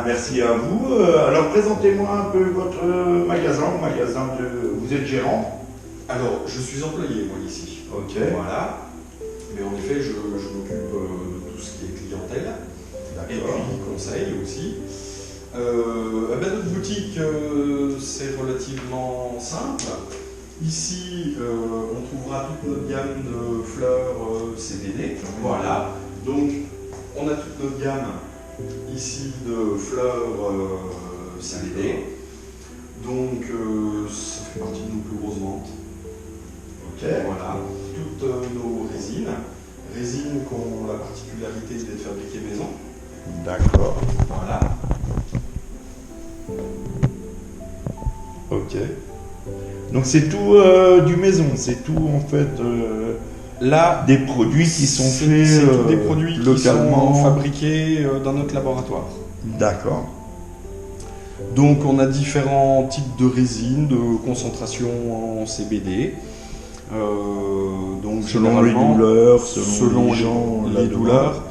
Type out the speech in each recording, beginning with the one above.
Merci à vous. Alors, présentez-moi un peu votre magasin. Vous êtes gérant? Alors, je suis employé, moi, ici. Ok. Voilà. Mais en effet, je m'occupe de tout ce qui est clientèle. Et puis, conseil aussi. Notre boutique, c'est relativement simple. Ici, on trouvera toute notre gamme de fleurs CBD. Voilà. Donc, on a toute notre gamme ici de fleurs CBD. Donc, ça fait partie de nos plus grosses ventes. Ok. Voilà. Toutes nos résines qui ont la particularité d'être fabriquées maison. D'accord. Voilà. Ok. Donc c'est tout du maison, c'est tout en fait Là, des produits qui sont faits c'est tous des produits localement. qui sont fabriqués dans notre laboratoire. D'accord. Donc on a différents types de résines, de concentration en CBD. Donc Selon les douleurs, selon les gens, les douleurs.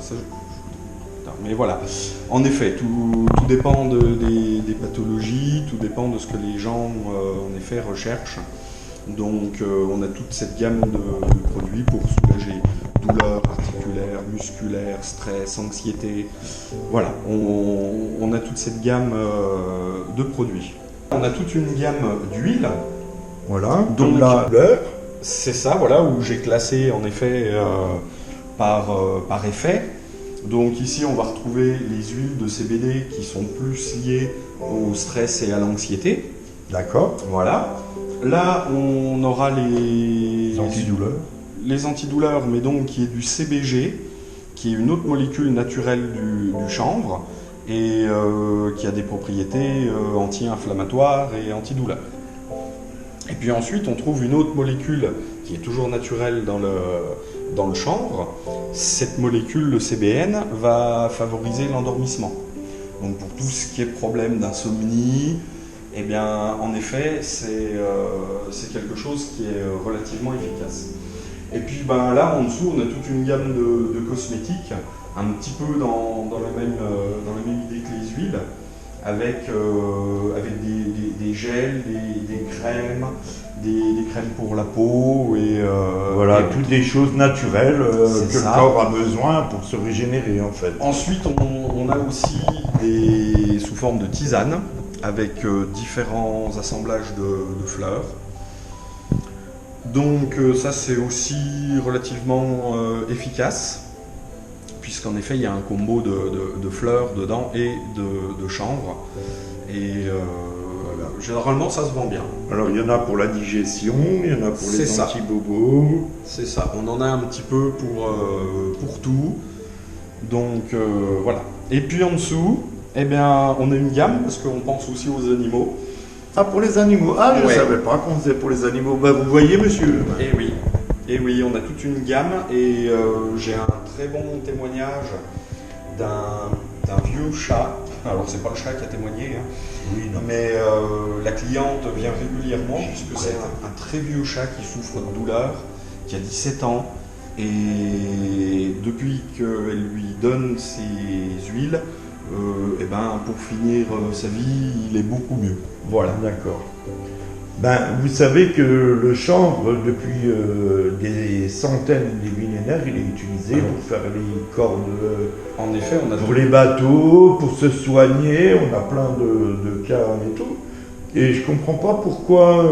Mais voilà, en effet, tout dépend des pathologies, tout dépend de ce que les gens en effet recherchent. Donc on a toute cette gamme de produits pour soulager douleurs articulaires, musculaires, stress, anxiété. Voilà, on a toute cette gamme de produits. On a toute une gamme d'huiles. Voilà, Donc comme la couleur. C'est ça, voilà, où j'ai classé en effet par effet. Donc ici, on va retrouver les huiles de CBD qui sont plus liées au stress et à l'anxiété. D'accord. Voilà. Là, on aura les Antidouleurs. Les antidouleurs, mais donc qui est du CBG, qui est une autre molécule naturelle du chanvre et qui a des propriétés anti-inflammatoires et antidouleurs. Et puis ensuite, on trouve une autre molécule qui est toujours naturelle dans le chanvre. Cette molécule, le CBN, va favoriser l'endormissement. Donc pour tout ce qui est problème d'insomnie, eh bien, en effet, c'est quelque chose qui est relativement efficace. Et puis là, en dessous, on a toute une gamme de cosmétiques, un petit peu dans la même idée que les huiles, avec des gels, des crèmes, des crèmes pour la peau et Voilà, toutes des choses naturelles que ça. le corps a besoin pour se régénérer en fait. Ensuite, on a aussi sous forme de tisane avec différents assemblages de fleurs. Donc ça, c'est aussi relativement efficace, puisqu'en effet, il y a un combo de fleurs dedans et de chanvre. Et généralement, ça se vend bien. Alors il y en a pour la digestion, il y en a pour les C'est ça. anti-bobos. C'est ça, on en a un petit peu pour tout. Donc voilà. Et puis en dessous, eh bien, on a une gamme, parce qu'on pense aussi aux animaux. Ah, pour les animaux. Ah, je ne Ouais. savais pas qu'on faisait pour les animaux. Vous voyez, monsieur. Et oui, on a toute une gamme et j'ai un très bon témoignage d'un vieux chat. Alors c'est pas le chat qui a témoigné, hein, Oui, non. mais la cliente vient régulièrement puisque c'est un très vieux chat qui souffre de douleur, qui a 17 ans et depuis qu'elle lui donne ses huiles, pour finir sa vie, il est beaucoup mieux. Voilà. D'accord. Vous savez que le chanvre, depuis des centaines, des millénaires, il est utilisé pour faire les cordes, En effet, on a pour les bateaux, pour se soigner. On a plein de cas et tout. Et je comprends pas pourquoi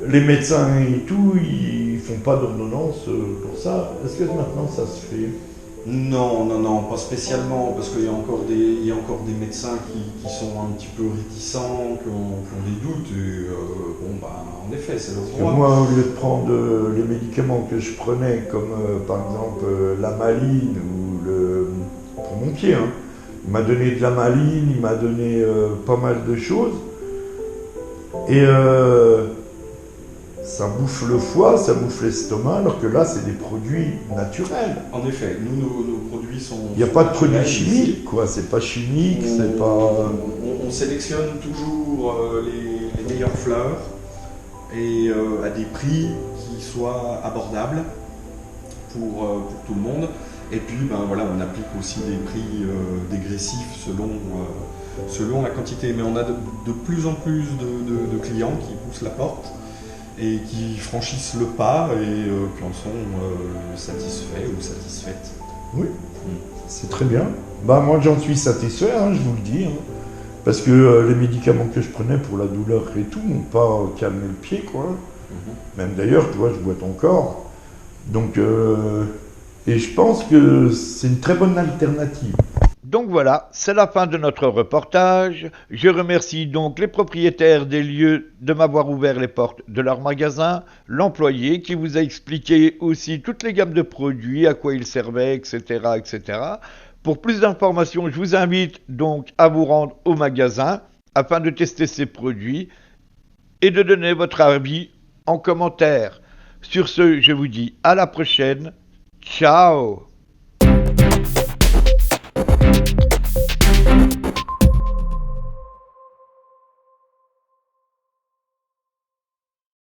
les médecins et tout, ils font pas d'ordonnance pour ça. Est-ce que maintenant ça se fait? Non, pas spécialement, parce qu'il y a encore des médecins qui sont un petit peu réticents, qui ont des doutes, et en effet, c'est leur Parce que droit. moi, au lieu de prendre les médicaments que je prenais, comme par exemple la maline pour mon pied, hein, il m'a donné de la maline, il m'a donné pas mal de choses. Et ça bouffe le foie, ça bouffe l'estomac, alors que là, c'est des produits naturels. En effet, nous, nos produits sont... Il n'y a pas de produits naturels chimiques, ici. quoi. C'est pas chimique, c'est pas... On sélectionne toujours les meilleures fleurs et à des prix qui soient abordables pour tout le monde. Et puis voilà, on applique aussi des prix dégressifs selon la quantité. Mais on a de plus en plus de clients qui poussent la porte et qui franchissent le pas et qui en sont satisfaits ou satisfaites. Oui, c'est très bien. Bah, moi, j'en suis satisfait, hein, je vous le dis. Hein. Parce que les médicaments que je prenais pour la douleur et tout n'ont pas calmé le pied, quoi. Même d'ailleurs, tu vois, je boite encore. Donc, et je pense que c'est une très bonne alternative. Donc voilà, c'est la fin de notre reportage. Je remercie donc les propriétaires des lieux de m'avoir ouvert les portes de leur magasin, l'employé qui vous a expliqué aussi toutes les gammes de produits, à quoi ils servaient, etc., etc. Pour plus d'informations, je vous invite donc à vous rendre au magasin afin de tester ces produits et de donner votre avis en commentaire. Sur ce, je vous dis à la prochaine. Ciao!